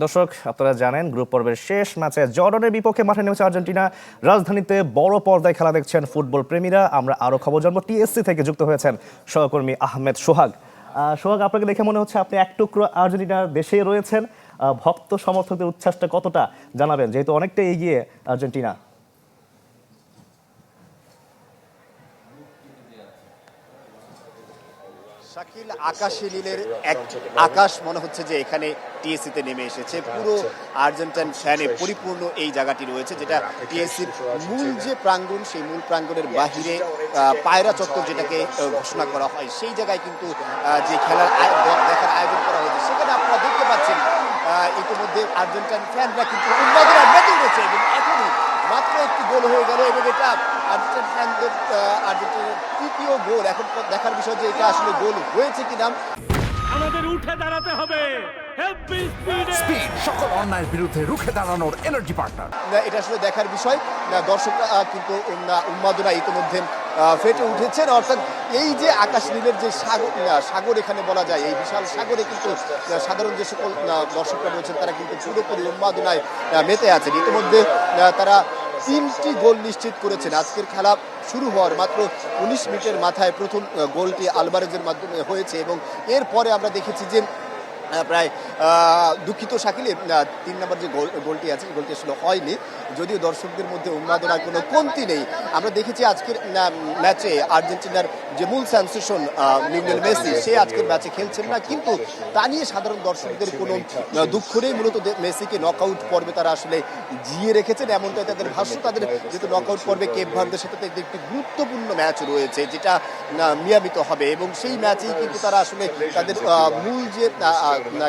দর্শক, আপনারা জানেন গ্রুপ পর্বের শেষ ম্যাচে জর্ডানের বিপক্ষে মাঠে নেমেছে আর্জেন্টিনা। রাজধানীতে বড় পর্দায় খেলা দেখছেন ফুটবল প্রেমীরা। আমরা আরো খবর জানবো। টিএসসি থেকে যুক্ত হয়েছেন সহকর্মী আহমেদ সোহাগ। সোহাগ, আপনাকে দেখে মনে হচ্ছে আপনি এক টুকরো আর্জেন্টিনার দেশেই রয়েছেন। ভক্ত সমর্থকদের উচ্ছ্বাসটা কতটা জানাবেন, যেহেতু অনেকটা এগিয়ে আর্জেন্টিনা। শাকিল, আকাশে নীলের এক আকাশ মনে হচ্ছে যে এখানে টিএসসিতে নেমে এসেছে। পুরো আর্জেন্টাইন ফ্যানে পরিপূর্ণ এই জায়গাটি রয়েছে, যেটা টিএসসির মূল যে প্রাঙ্গণ, সেই মূল প্রাঙ্গণের বাহিরে পায়রা চত্বর যেটাকে ঘোষণা করা হয়, সেই জায়গায় কিন্তু যে খেলার দেখার আয়োজন করা হয়েছে, সেখানে আপনারা দেখতে পাচ্ছেন ইতিমধ্যে আর্জেন্টাইন ফ্যানরা কিন্তু উন্মাদনায় মেতে উঠেছে এবং এখনই মাত্র একটি গোল হয়ে গেল এবং এটা আর্জেন্টাইন ফ্যানদের আর্জেন্টিনার তৃতীয় গোল। এখন দেখার বিষয় যে এটা আসলে গোল হয়েছে কিনা। আমাদের উঠে দাঁড়াতে হবে। স্পিড, সকল অন্যায়ের বিরুদ্ধে রুখে দাঁড়ানোর এনার্জি পার্টনার। এটা আসলে দেখার বিষয়। দর্শকরা কিন্তু উন্মাদনা ইতিমধ্যে ফেটে উঠেছেন। অর্থাৎ এই যে আকাশ নীলের যে সাগর এখানে বলা যায়, এই বিশাল সাগরে কিন্তু সাধারণ যে সকল দর্শকরা রয়েছেন তারা কিন্তু পুরোপুরি উন্মাদনায় মেতে আছেন। ইতিমধ্যে তারা 3টি গোল নিশ্চিত করেছেন। আজকের খেলা শুরু হওয়ার মাত্র 19 মিনিটের মাথায় প্রথম গোলটি আলভারেজের মাধ্যমে হয়েছে এবং এরপরে আমরা দেখেছি যে প্রায় দুঃখিত শাকিলে 3 নম্বর যে গোলটি আছে, গোলটি আসলে হয়নি, যদিও দর্শকদের মধ্যে উন্মাদনার কোনো কমতি নেই। আমরা দেখেছি আজকের ম্যাচে আর্জেন্টিনার যে মূল সেন্সেশন লিওনেল মেসি, সে আজকের ম্যাচে খেলছেন না, কিন্তু তা নিয়ে সাধারণ দর্শকদের কোনো দুঃখ নেই। মূলত মেসিকে নকআউট পর্বে তারা আসলে জিয়ে রেখেছেন, এমনটাই তাদের ভাষ্য। তাদের যেহেতু নকআউট পর্বে কেপ ভার্দের সাথে তাদের একটি গুরুত্বপূর্ণ ম্যাচ রয়েছে, যেটা মিয়ামিতে হবে এবং সেই ম্যাচেই কিন্তু তারা আসলে তাদের মূল যে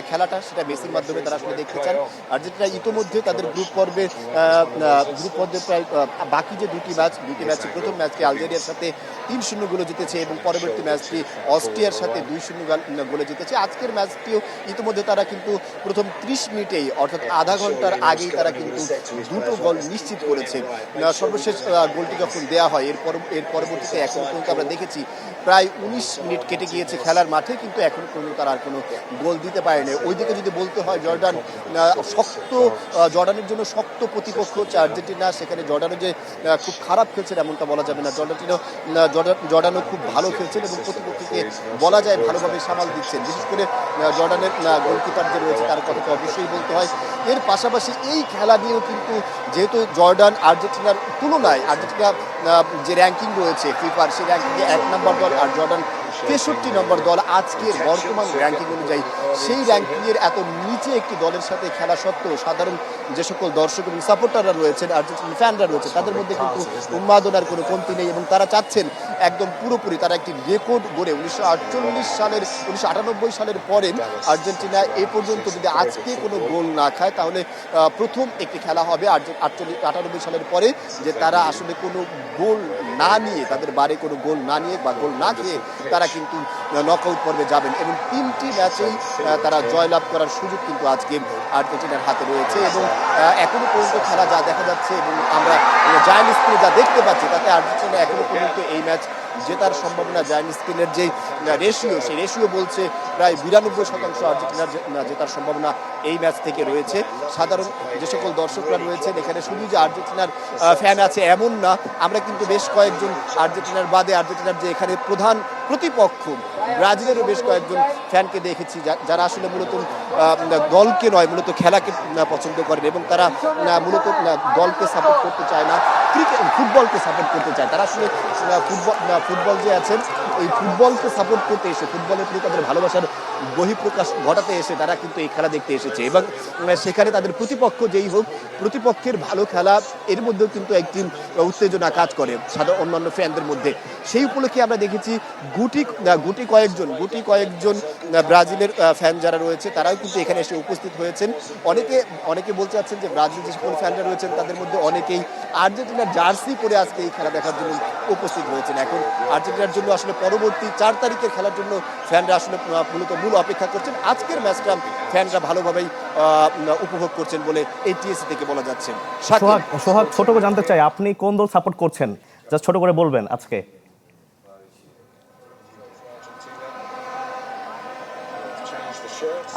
খেলাটা, সেটা মেসির মাধ্যমে তারা আসলে দেখতে চান। আর্জেন্টিনা ইতোমধ্যে তাদের গ্রুপ পর্বে প্রায় বাকি যে দুটি ম্যাচে প্রথম ম্যাচটি আলজেরিয়ার সাথে 3-0 গোলে জিতেছে এবং পরবর্তী ম্যাচটি অস্ট্রিয়ার সাথে 2-0 গোলে জিতেছে। আজকের ম্যাচটিও ইতিমধ্যে তারা কিন্তু প্রথম 30 মিনিটেই, অর্থাৎ আধা ঘন্টার আগেই তারা কিন্তু 2টো গোল নিশ্চিত করেছে। সর্বশেষ গোলটি যখন দেওয়া হয়, এর পরবর্তীতে এখন পর্যন্ত আমরা দেখেছি প্রায় 19 মিনিট কেটে গিয়েছে খেলার মাঠে, কিন্তু এখনো পর্যন্ত তারা আর কোনো গোল দিতে পারেনি। ওইদিকে যদি বলতে হয়, জর্ডানের জন্য শক্ত প্রতিপক্ষ হচ্ছে আর্জেন্টিনা। সেখানে জর্ডানও যে খুব খারাপ খেলছেন এমনটা বলা যাবে না। জর্ডানও খুব ভালো খেলছেন এবং প্রতিপক্ষকে বলা যায় ভালোভাবে সামাল দিচ্ছেন। বিশেষ করে জর্ডানের গোলকিপার যে রয়েছে তার কথা তো অবশ্যই বলতে হয়। এর পাশাপাশি এই খেলা নিয়েও কিন্তু যেহেতু জর্ডান আর্জেন্টিনার তুলনায়, আর্জেন্টিনা যে র্যাঙ্কিং রয়েছে ফিফার, সেই র্যাঙ্কিংয়ে 1 নম্বর দল আর জর্ডান 63 নম্বর দল। আজকের বর্তমান র্যাঙ্কিং অনুযায়ী সেই র্যাঙ্কিংয়ের এত নিচে একটি দলের সাথে খেলা সত্ত্বেও সাধারণ যে সকল দর্শক এবং সাপোর্টাররা রয়েছেন, আর্জেন্টিনা ফ্যানরা রয়েছে, তাদের মধ্যে কিন্তু উন্মাদনার কোনো কমতি নেই এবং তারা চাচ্ছেন একদম পুরোপুরি তারা একটি রেকর্ড গড়ে 1998 সালের পরে আর্জেন্টিনা এ পর্যন্ত যদি আজকে কোনো গোল না খায়, তাহলে প্রথম একটি খেলা হবে 98 সালের পরে যে তারা আসলে কোনো গোল না নিয়ে, তাদের বারে কোনো গোল না নিয়ে বা গোল না খেয়ে তারা কিন্তু নকআউট পর্বে যাবেন এবং 3টি ম্যাচেই তারা জয়লাভ করার সুযোগ কিন্তু আজকে আর্জেন্টিনার হাতে রয়েছে। এবং এখনো পর্যন্ত খেলা যা দেখা যাচ্ছে এবং আমরা জায়ান্ট স্ক্রিনে যা দেখতে পাচ্ছি, তাতে আর্জেন্টিনা এখনো পর্যন্ত এই ম্যাচ জেতার সম্ভাবনা, জায়ান্ট স্ক্রিনের যে রেশিও, সেই রেশিও বলছে প্রায় 92% আর্জেন্টিনার জেতার সম্ভাবনা এই ম্যাচ থেকে রয়েছে। সাধারণ যে সকল দর্শকরা রয়েছেন এখানে শুধু যে আর্জেন্টিনার ফ্যান আছে এমন না, আমরা কিন্তু বেশ কয়েকজন আর্জেন্টিনার বাদে আর্জেন্টিনার যে এখানে প্রধান প্রতিপক্ষ ব্রাজিলেরও বেশ কয়েকজন ফ্যানকে দেখেছি যারা আসলে মূলত দলকে নয়, মূলত খেলাকে পছন্দ করেন এবং তারা মূলত দলকে সাপোর্ট করতে চায় না, ফুটবলকে সাপোর্ট করতে চায়। তারা আসলে ফুটবল যে আছেন, এই ফুটবলকে সাপোর্ট করতে এসে, ফুটবলের প্রতি তাদের ভালোবাসার বহিঃপ্রকাশ ঘটাতে এসে তারা কিন্তু এই খেলা দেখতে এসেছে এবং সেখানে তাদের প্রতিপক্ষ যেই হোক, প্রতিপক্ষের ভালো খেলা এর মধ্যেও কিন্তু একটি উত্তেজনা কাজ করে সাধারণ অন্যান্য ফ্যানদের মধ্যে। সেই উপলক্ষে আমরা দেখেছি গুটি কয়েকজন ব্রাজিলের ফ্যান যারা রয়েছে তারাও কিন্তু এখানে এসে উপস্থিত হয়েছেন। অনেকে বলতে চাচ্ছেন যে ব্রাজিল যে সকল ফ্যানরা রয়েছেন তাদের মধ্যে অনেকেই আর্জেন্টিনার জার্সি পরে আজকে এই খেলা দেখার জন্য উপস্থিত হয়েছেন। এখন আর্জেন্টিনার জন্য আসলে পরবর্তী 4 তারিখের খেলার জন্য ফ্যানরা আসলে মূলত মূল অপেক্ষা করছেন। আজকের ম্যাচটা ফ্যানরা ভালোভাবেই উপভোগ করছেন বলে এই টিএসসি থেকে বলা যাচ্ছে। সোহাগ, ছোট করে জানতে চাই, আপনি কোন দল সাপোর্ট করছেন? জাস্ট ছোট করে বলবেন আজকে।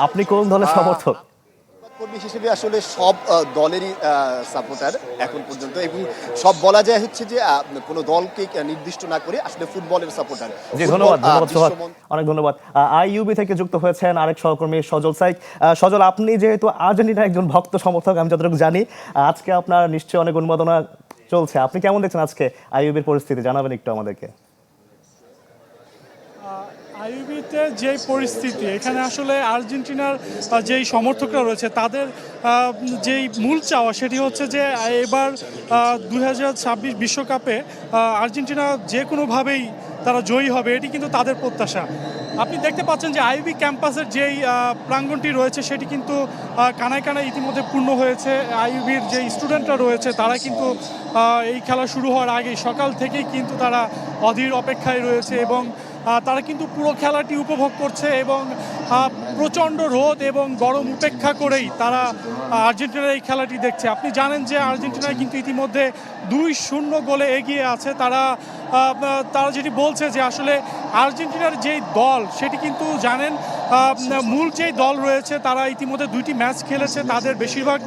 আপনি কোন দলের সমর্থক? কর্মী হিসেবে আসলে সব দলেরই সাপোর্টার এখন পর্যন্ত, এবং সব বলা যায় হচ্ছে যে কোনো দলকে নির্দিষ্ট না করে আসলে ফুটবলের সাপোর্টার। জি, ধন্যবাদ সোহাগ, অনেক ধন্যবাদ। আইইউবি থেকে যুক্ত হয়েছেন আরেক সহকর্মী সজল সাইক। সজল, আপনি যেহেতু আর্জেন্টিনার একজন ভক্ত সমর্থক, আমি যতটুকু জানি আজকে আপনার নিশ্চয়ই অনেক উন্মাদনা চলছে। আপনি কেমন দেখছেন আজকে আইইউবির পরিস্থিতি, জানাবেন একটু আমাদেরকে। আইইউবিতে যে পরিস্থিতি, এখানে আসলে আর্জেন্টিনার যেই সমর্থকরা রয়েছে তাদের যেই মূল চাওয়া সেটি হচ্ছে যে এবার 2026 বিশ্বকাপে আর্জেন্টিনা যে কোনোভাবেই তারা জয়ী হবে, এটি কিন্তু তাদের প্রত্যাশা। আপনি দেখতে পাচ্ছেন যে আইইউবি ক্যাম্পাসের যেই প্রাঙ্গণটি রয়েছে সেটি কিন্তু কানায় কানায় ইতিমধ্যে পূর্ণ হয়েছে। আইইউবির যে স্টুডেন্টরা রয়েছে তারা কিন্তু এই খেলা শুরু হওয়ার আগেই সকাল থেকেই কিন্তু তারা অধীর অপেক্ষায় রয়েছে এবং তারা কিন্তু পুরো খেলাটি উপভোগ করছে এবং প্রচণ্ড রোদ এবং গরম উপেক্ষা করেই তারা আর্জেন্টিনার এই খেলাটি দেখছে। আপনি জানেন যে আর্জেন্টিনা কিন্তু ইতিমধ্যে 2-0 গোলে এগিয়ে আছে। তারা যেটি বলছে যে আসলে আর্জেন্টিনার যেই দল সেটি কিন্তু জানেন, মূল যেই দল রয়েছে তারা ইতিমধ্যে 2টি ম্যাচ খেলেছে, তাদের বেশিরভাগ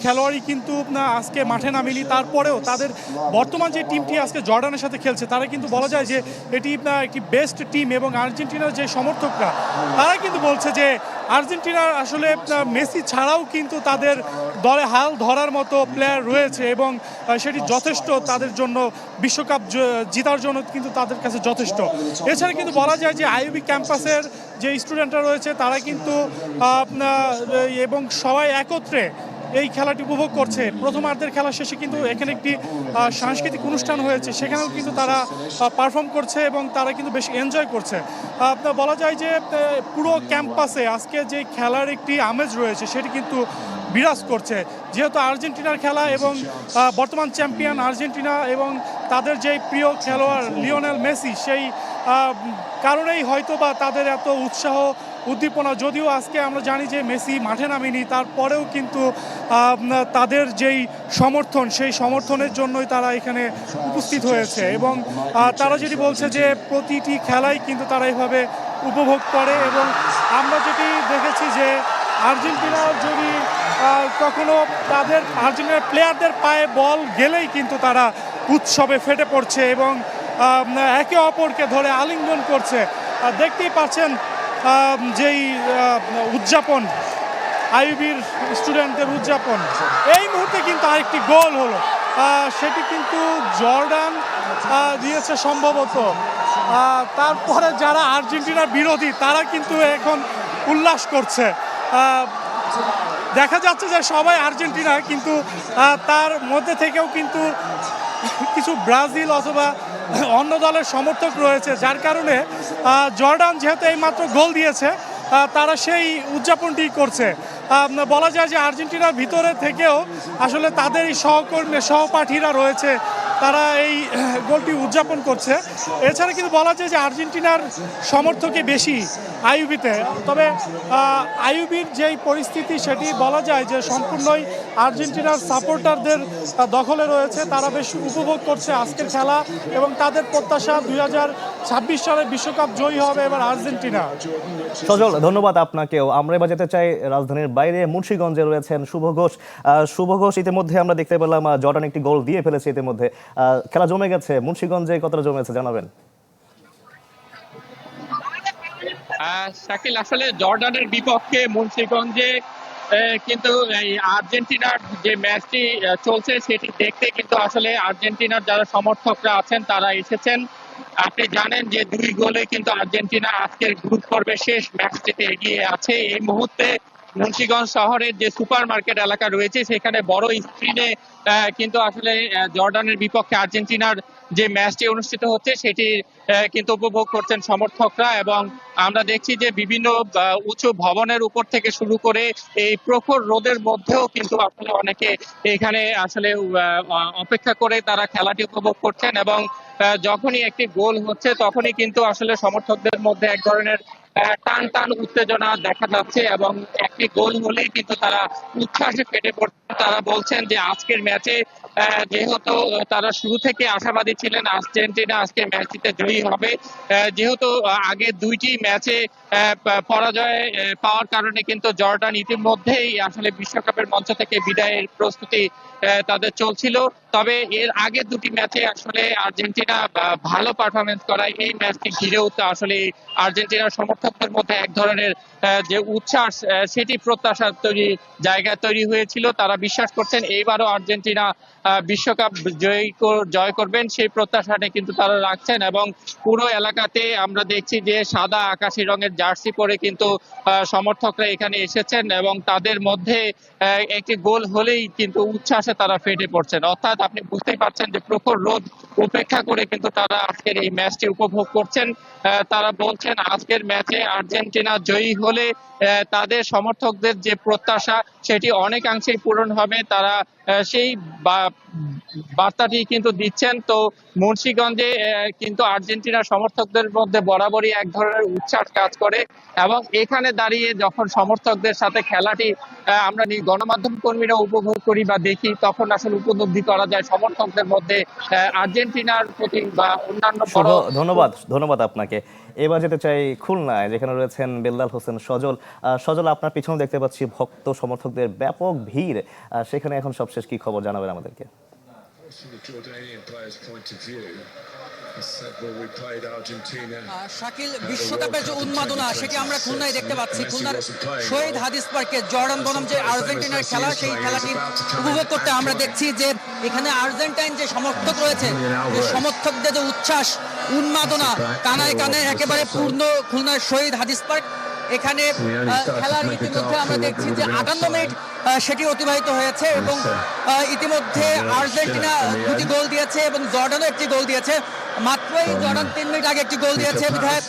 খেলোয়াড়ই কিন্তু আজকে মাঠে নামেনি। তারপরেও তাদের বর্তমান যে টিমটি আজকে জর্ডানের সাথে খেলছে তারা কিন্তু বলা যায় যে এটি একটি বেস্ট টিম, এবং আর্জেন্টিনার যে সমর্থকরা তারা কিন্তু বলছে যে আর্জেন্টিনার আসলে মেসি ছাড়াও কিন্তু তাদের দলে হাল ধরার মতো প্লেয়ার রয়েছে এবং সেটি যথেষ্ট তাদের জন্য, বিশ্বকাপ জেতার জন্য কিন্তু তাদের কাছে যথেষ্ট। এছাড়া কিন্তু বলা যায় যে আইইউবি ক্যাম্পাসের যে স্টুডেন্টরা রয়েছে তারা কিন্তু এবং সবাই একত্রে এই খেলাটি উপভোগ করছে। প্রথমার্ধের খেলা শেষে কিন্তু এখানে একটি সাংস্কৃতিক অনুষ্ঠান হয়েছে, সেখানেও কিন্তু তারা পারফর্ম করছে এবং তারা কিন্তু বেশ এনজয় করছে। আপনার বলা যায় যে পুরো ক্যাম্পাসে আজকে যে খেলার একটি আমেজ রয়েছে সেটি কিন্তু বিরাজ করছে, যেহেতু আর্জেন্টিনার খেলা এবং বর্তমান চ্যাম্পিয়ন আর্জেন্টিনা এবং তাদের যে প্রিয় খেলোয়াড় লিওনেল মেসি, সেই কারণেই হয়তো বা তাদের এত উৎসাহ উদ্দীপনা। যদিও আজকে আমরা জানি যে মেসি মাঠে নামেনি, তারপরেও কিন্তু তাদের যেই সমর্থন সেই সমর্থনের জন্যই তারা এখানে উপস্থিত হয়েছে এবং তারা যেটি বলছে যে প্রতিটি খেলাই কিন্তু তারা এইভাবে উপভোগ করে। এবং আমরা যেটি দেখেছি যে আর্জেন্টিনা যদি কখনো তাদের আর্জেন্টিনার প্লেয়ারদের পায়ে বল গেলেই কিন্তু তারা উৎসবে ফেটে পড়ছে এবং একে অপরকে ধরে আলিঙ্গন করছে। দেখতেই পাচ্ছেন যেই উদযাপন, আইইউবির স্টুডেন্টদের উদযাপন। এই মুহূর্তে কিন্তু আরেকটি গোল হলো, সেটি কিন্তু জর্ডান দিয়েছে সম্ভবত। তারপরে যারা আর্জেন্টিনার বিরোধী তারা কিন্তু এখন উল্লাস করছে। দেখা যাচ্ছে যে সবাই আর্জেন্টিনা, কিন্তু তার মধ্যে থেকেও কিন্তু কিছু ব্রাজিল অথবা অন্য দলের সমর্থক রয়েছে, যার কারণে জর্ডান যেহেতু এইমাত্র গোল দিয়েছে তারা সেই উদযাপনটি করছে। বলা যায় যে আর্জেন্টিনার ভিতরে থেকেও আসলে তাদের এই সহপাঠীরা রয়েছে, তারা এই গোলটি উদযাপন করছে। এছাড়া কিন্তু বলা যায় যে আর্জেন্টিনার সমর্থকই বেশি আইইউবিতে, তবে আইইউবির যেই পরিস্থিতি সেটি বলা যায় যে সম্পূর্ণই আর্জেন্টিনার সাপোর্টারদের দখলে রয়েছে। তারা বেশ উপভোগ করছে আজকের খেলা এবং তাদের প্রত্যাশা 2026 সালে বিশ্বকাপ জয়ী হবে এবার আর্জেন্টিনা। সজল, ধন্যবাদ আপনাকেও। আমরা এবার যেতে চাই রাজধানীর বাইরে, মুন্সিগঞ্জে রয়েছেন শুভ ঘোষ। শুভ ঘোষ, ইতিমধ্যে আমরা দেখতে পেলাম জর্ডান একটি গোল দিয়ে ফেলেছে, ইতিমধ্যে খেলা জমে গেছে। মুন্সিগঞ্জে কতটা জমেছে জানাবেন। শাকিল, আসলে জর্ডানের বিপক্ষে মুন্সিগঞ্জে কিন্তু এই আর্জেন্টিনার যে ম্যাচটি চলছে সেটি দেখতে কিন্তু আসলে আর্জেন্টিনার যারা সমর্থকরা আছেন তারা এসেছেন। আপনি জানেন যে 2 গোলে কিন্তু আর্জেন্টিনা আজকের গ্রুপ পর্বের শেষ ম্যাচটিতে এগিয়ে আছে। এই মুহূর্তে মুন্সিগঞ্জ শহরের যে সুপার মার্কেট এলাকা রয়েছে সেখানে বড় স্ক্রিনে কিন্তু আসলে জর্ডানের বিপক্ষে আর্জেন্টিনার যে ম্যাচটি অনুষ্ঠিত হচ্ছে সেটি কিন্তু উপভোগ করছেন সমর্থকরা। এবং আমরা দেখছি যে বিভিন্ন উঁচু ভবনের উপর থেকে শুরু করে এই প্রখর রোদের মধ্যেও কিন্তু আসলে অনেকে এখানে আসলে অপেক্ষা করে তারা খেলাটি উপভোগ করছেন এবং যখনই একটি গোল হচ্ছে তখনই কিন্তু আসলে সমর্থকদের মধ্যে এক ধরনের টান টান উত্তেজনা দেখা যাচ্ছে এবং একটি গোল হলেই কিন্তু তারা উচ্ছ্বাসে ফেটে পড়ছে। তারা বলছেন যে আজকের ম্যাচে যেহেতু তারা শুরু থেকে আশাবাদী ছিলেন আর্জেন্টিনা আজকের ম্যাচটিতে জয়ী হবে, যেহেতু আগে দুইটি ম্যাচে পরাজয় পাওয়ার কারণে কিন্তু জর্ডান ইতিমধ্যেই আসলে বিশ্বকাপের মঞ্চ থেকে বিদায়ের প্রস্তুতি তাদের চলছিল। তবে এর আগে দুটি ম্যাচে আসলে আর্জেন্টিনা ভালো পারফরমেন্স করায় এই ম্যাচটি ঘিরেও তো আসলে আর্জেন্টিনার সমর্থকদের মধ্যে এক ধরনের যে উচ্ছ্বাস সেটি প্রত্যাশা জায়গা তৈরি হয়েছিল। তারা বিশ্বাস করছেন এইবারও আর্জেন্টিনা বিশ্বকাপ জয় করবেন সেই প্রত্যাশাটা কিন্তু তারা রাখছেন এবং পুরো এলাকাতে আমরা দেখছি যে সাদা আকাশি রঙের জার্সি পরে কিন্তু সমর্থকরা এখানে এসেছেন এবং তাদের মধ্যে একটি গোল হলেই কিন্তু উচ্ছ্বাসে তারা ফেটে পড়ছেন। অর্থাৎ আপনি বুঝতেই পারছেন যে প্রখর রোদ উপেক্ষা করে কিন্তু তারা আজকের এই ম্যাচটি উপভোগ করছেন। তারা বলছেন আজকের ম্যাচে আর্জেন্টিনা জয়ী হলে তাদের সমর্থকদের যে প্রত্যাশা সেটি অনেকাংশেই পূরণ হবে। তারা সেই বার্তাটি কিন্তু দিচ্ছেন। তো মুন্সিগঞ্জে কিন্তু আর্জেন্টিনার সমর্থকদের মধ্যে বরাবরই এক ধরনের উচ্ছ্বাস কাজ করে এবং এখানে দাঁড়িয়ে যখন সমর্থকদের সাথে খেলাটি আমরা গণমাধ্যম কর্মীরা উপভোগ করি বা দেখি তখন আসলে উপলব্ধি করা যায় সমর্থকদের মধ্যে আর্জেন্টিনার প্রতি বা অন্যান্য শুভ, ধন্যবাদ আপনাকে। এবার যেতে চাই খুলনায়, যেখানে রয়েছেন বেল্লাল হোসেন সজল। সজল, আপনার পিছনে দেখতে পাচ্ছি ভক্ত সমর্থকদের ব্যাপক ভিড়, সেখানে এখন সবশেষ কি খবর জানাবেন আমাদেরকে? শাকিল, বিশ্বকাপের যে উন্মাদনা সেটি আমরা খুলনায় দেখতে পাচ্ছি। খুলনার শহীদ হাদিস পার্কে জর্ডান বনাম যে আর্জেন্টিনার খেলা, সেই খেলাটি উপভোগ করতে আমরা দেখছি যে এখানে আর্জেন্টাইন যে সমর্থক রয়েছে, সমর্থকদের যে উচ্ছ্বাস উন্মাদনা কানায় কানায় একেবারে পূর্ণ খুলনার শহীদ হাদিস পার্ক। এখানে খেলার ইতিমধ্যে আমরা দেখছি যে 58 মিনিট সেটি অতিবাহিত হয়েছে এবং ইতিমধ্যে আর্জেন্টিনা দুটি গোল দিয়েছে এবং জর্ডানও একটি গোল দিয়েছে। মাত্রই জর্ডান 3 মিনিট আগে একটি গোল দিয়েছে বিধায়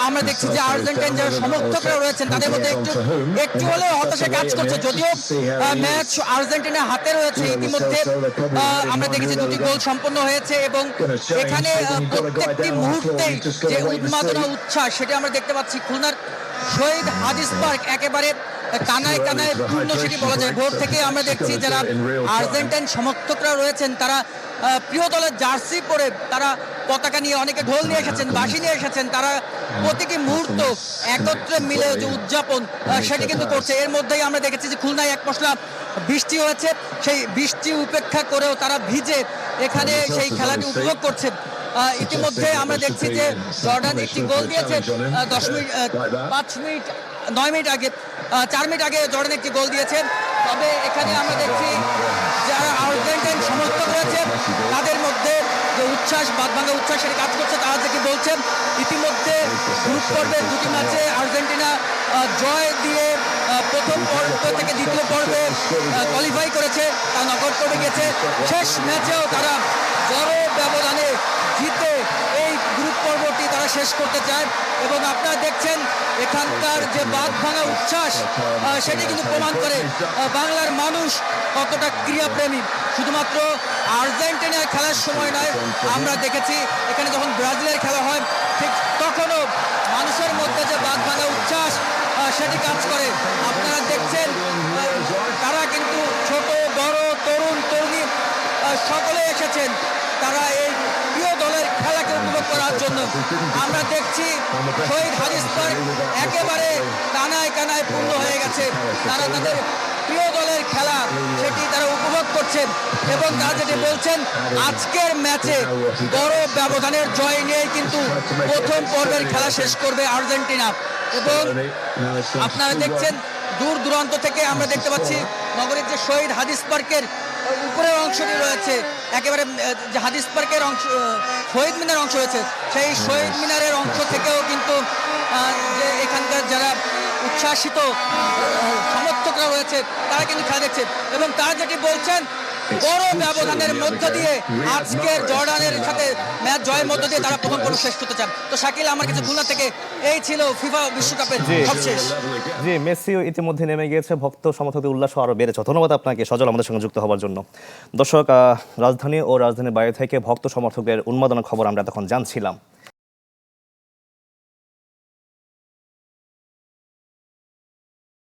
আমরা দেখছি যে আর্জেন্টাইন যারা সমর্থকরা রয়েছেন তাদের মধ্যে একটু হলেও হতাশা কাজ করছে। যদিও ম্যাচ আর্জেন্টিনার হাতে রয়েছে, ইতিমধ্যে আমরা দেখেছি দুটি গোল সম্পন্ন হয়েছে এবং এখানে প্রত্যেকটি মুহূর্তেই যে উন্মাদনা উচ্ছ্বাস সেটি আমরা দেখতে পাচ্ছি। খুলনার শহীদ হাদিস পার্ক একেবারে কানায় কানায় পূর্ণ সেটি বলা যায়। ভোর থেকে আমরা দেখছি যারা আর্জেন্টাইন সমর্থকরা রয়েছেন তারা প্রিয় দলের জার্সি পরে তারা পতাকা নিয়ে, অনেকে ঢোল নিয়ে এসেছেন, বাঁশি নিয়ে এসেছেন, তারা প্রতিটি মুহূর্ত একত্রে মিলে যে উদযাপন সেটি কিন্তু করছে। এর মধ্যেই আমরা দেখেছি যে খুলনায় এক পশলা বৃষ্টি হয়েছে, সেই বৃষ্টি উপেক্ষা করেও তারা ভিজে এখানে সেই খেলাটি উপভোগ করছে। ইতিমধ্যে আমরা দেখছি যে জর্ডান একটি গোল দিয়েছে 9 মিনিট আগে, 4 মিনিট আগে জর্ডান একটি গোল দিয়েছে। তবে এখানে আমরা দেখছি যারা আর্জেন্টাইন সমর্থক রয়েছে তাদের মধ্যে যে উচ্ছ্বাস, বাঁধভাঙা উচ্ছ্বাস সেটি কাজ করছে। তারা যেটি বলছেন ইতিমধ্যে গ্রুপ পর্বের দুটি ম্যাচে আর্জেন্টিনা জয় দিয়ে প্রথম পর্ব থেকে দ্বিতীয় পর্বে কোয়ালিফাই করেছে, তারা নকআউট পর্বে গেছে। শেষ ম্যাচেও তারা বড় ব্যবধানে জিতে এই গ্রুপ পর্বটি তারা শেষ করতে চায় এবং আপনারা দেখছেন এখানকার যে বাঁধভাঙা উচ্ছ্বাস সেটি কিন্তু প্রমাণ করে বাংলার মানুষ কতটা ক্রীড়াপ্রেমী। শুধুমাত্র আর্জেন্টিনার খেলার সময় নয়, আমরা দেখেছি এখানে যখন ব্রাজিলের খেলা হয় ঠিক তখনও মানুষের মধ্যে যে বাঁধভাঙা উচ্ছ্বাস সেটি কাজ করে। আপনারা দেখছেন তারা কিন্তু ছোট বড় তরুণ তরুণী সকলে এসেছেন তারা এই প্রিয় দলের খেলাকে উপভোগ করার জন্য। আমরা দেখছি শহীদ হাদিস পার্ক একেবারে কানায় কানায় পূর্ণ হয়ে গেছে। তারা তাদের প্রিয় দলের খেলা সেটি তারা উপভোগ করছেন এবং তারা যেটি বলছেন আজকের ম্যাচে বড় ব্যবধানের জয় নিয়ে কিন্তু প্রথম পর্বের খেলা শেষ করবে আর্জেন্টিনা। এবং আপনারা দেখছেন দূর দূরান্ত থেকে আমরা দেখতে পাচ্ছি নগরীর যে শহীদ হাদিস পার্কের উপরের অংশটি রয়েছে, একেবারে যে হাদিস পার্কের অংশ শহীদ মিনার অংশ রয়েছে, সেই শহীদ মিনারের অংশ থেকেও কিন্তু যে এখানকার যারা উচ্ছ্বাসিত সমর্থকরা রয়েছে তারা কিন্তু খেলা দেখছে এবং তারা যেটি বলছেন বড় ব্যবধানের মধ্য দিয়ে আজকের জর্ডানের সাথে ম্যাচ জয়ের মধ্য দিয়ে তারা প্রথম পর্ব শেষ করতে চান। তো শাকিল, আমার কাছে খুলনা থেকে এই ছিল ফিফা বিশ্বকাপের সবশেষ। জি, মেসিও ইতিমধ্যে নেমে গিয়েছে, ভক্ত সমর্থকদের উল্লাস আরও বেড়েছে। ধন্যবাদ আপনাকে সজল আমাদের সঙ্গে যুক্ত হওয়ার জন্য। দর্শক, রাজধানী ও রাজধানীর বাইরে থেকে ভক্ত সমর্থকদের উন্মাদনার খবর আমরা তখন জানছিলাম।